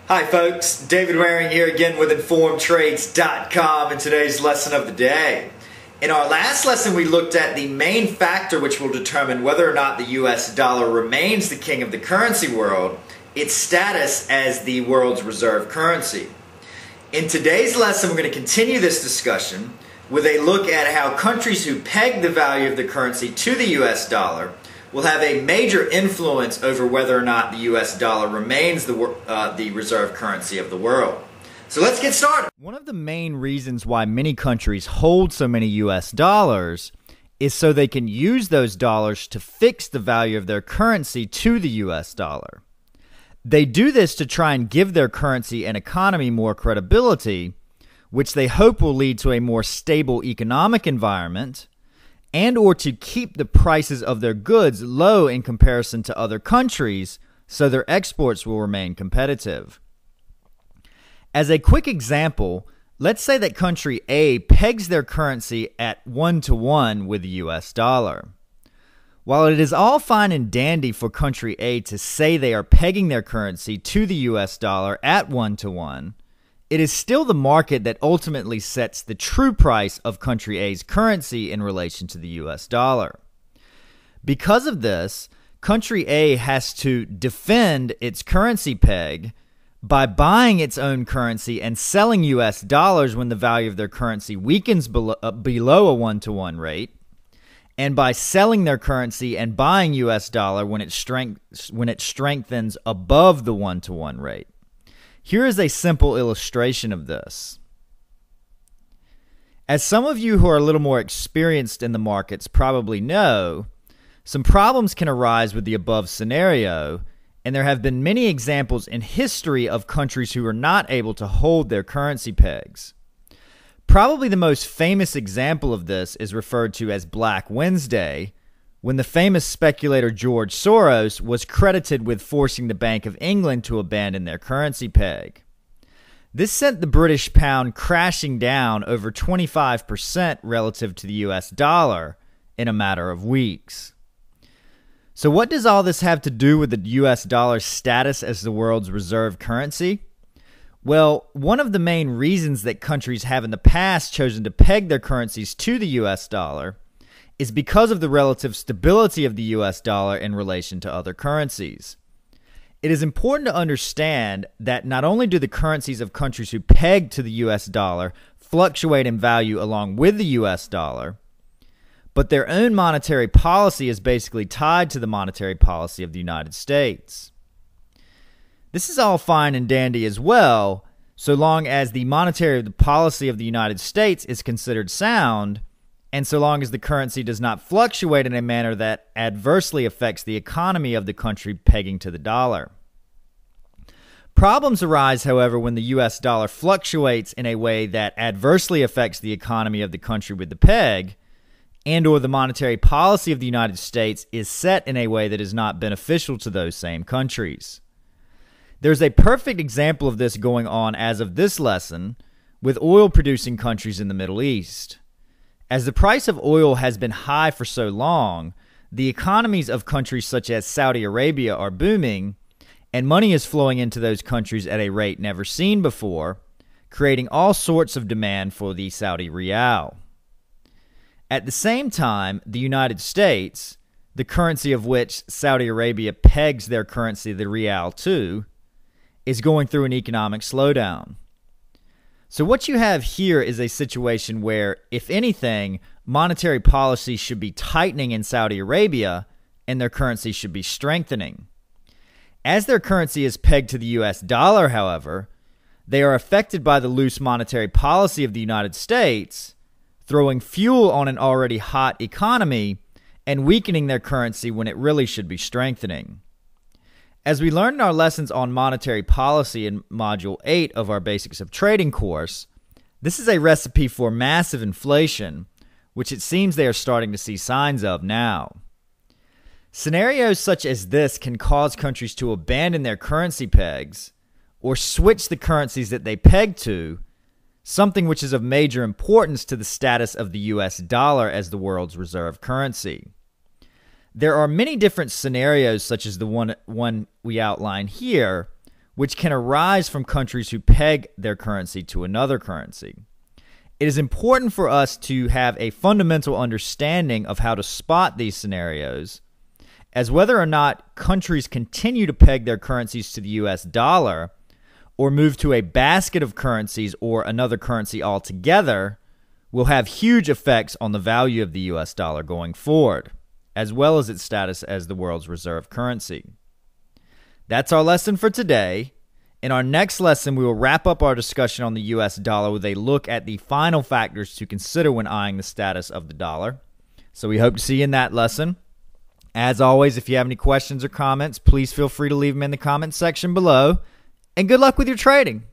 Hi folks, David Waring here again with InformedTrades.com and today's lesson of the day. In our last lesson we looked at the main factor which will determine whether or not the US dollar remains the king of the currency world, its status as the world's reserve currency. In today's lesson we're going to continue this discussion with a look at how countries who peg the value of the currency to the US dollar will have a major influence over whether or not the US dollar remains the reserve currency of the world. So let's get started. One of the main reasons why many countries hold so many US dollars is so they can use those dollars to fix the value of their currency to the US dollar. They do this to try and give their currency and economy more credibility, which they hope will lead to a more stable economic environment, and or to keep the prices of their goods low in comparison to other countries so their exports will remain competitive. As a quick example, let's say that country A pegs their currency at 1-to-1 with the US dollar. While it is all fine and dandy for country A to say they are pegging their currency to the US dollar at 1-to-1, it is still the market that ultimately sets the true price of country A's currency in relation to the US dollar. Because of this, country A has to defend its currency peg by buying its own currency and selling US dollars when the value of their currency weakens below a 1-to-1 rate, and by selling their currency and buying US dollar when it strengthens above the 1-to-1 rate. Here is a simple illustration of this. As some of you who are a little more experienced in the markets probably know, some problems can arise with the above scenario, and there have been many examples in history of countries who are not able to hold their currency pegs. Probably the most famous example of this is referred to as Black Wednesday, when the famous speculator George Soros was credited with forcing the Bank of England to abandon their currency peg. This sent the British pound crashing down over 25% relative to the US dollar in a matter of weeks. So what does all this have to do with the US dollar's status as the world's reserve currency? Well, one of the main reasons that countries have in the past chosen to peg their currencies to the US dollar is because of the relative stability of the US dollar in relation to other currencies. It is important to understand that not only do the currencies of countries who peg to the US dollar fluctuate in value along with the US dollar, but their own monetary policy is basically tied to the monetary policy of the United States. This is all fine and dandy as well, so long as the monetary policy of the United States is considered sound, and so long as the currency does not fluctuate in a manner that adversely affects the economy of the country pegging to the dollar. Problems arise, however, when the US dollar fluctuates in a way that adversely affects the economy of the country with the peg, and or the monetary policy of the United States is set in a way that is not beneficial to those same countries. There's a perfect example of this going on as of this lesson with oil-producing countries in the Middle East. As the price of oil has been high for so long, the economies of countries such as Saudi Arabia are booming, and money is flowing into those countries at a rate never seen before, creating all sorts of demand for the Saudi rial. At the same time, the United States, the currency of which Saudi Arabia pegs their currency, the rial, to, is going through an economic slowdown. So what you have here is a situation where, if anything, monetary policy should be tightening in Saudi Arabia and their currency should be strengthening. As their currency is pegged to the US dollar, however, they are affected by the loose monetary policy of the United States, throwing fuel on an already hot economy and weakening their currency when it really should be strengthening. As we learned in our lessons on monetary policy in Module 8 of our Basics of Trading course, this is a recipe for massive inflation, which it seems they are starting to see signs of now. Scenarios such as this can cause countries to abandon their currency pegs or switch the currencies that they peg to, something which is of major importance to the status of the US dollar as the world's reserve currency. There are many different scenarios such as the one we outline here, which can arise from countries who peg their currency to another currency. It is important for us to have a fundamental understanding of how to spot these scenarios, as whether or not countries continue to peg their currencies to the US dollar or move to a basket of currencies or another currency altogether will have huge effects on the value of the US dollar going forward, as well as its status as the world's reserve currency. That's our lesson for today. In our next lesson, we will wrap up our discussion on the US dollar with a look at the final factors to consider when eyeing the status of the dollar. So we hope to see you in that lesson. As always, if you have any questions or comments, please feel free to leave them in the comments section below. And good luck with your trading.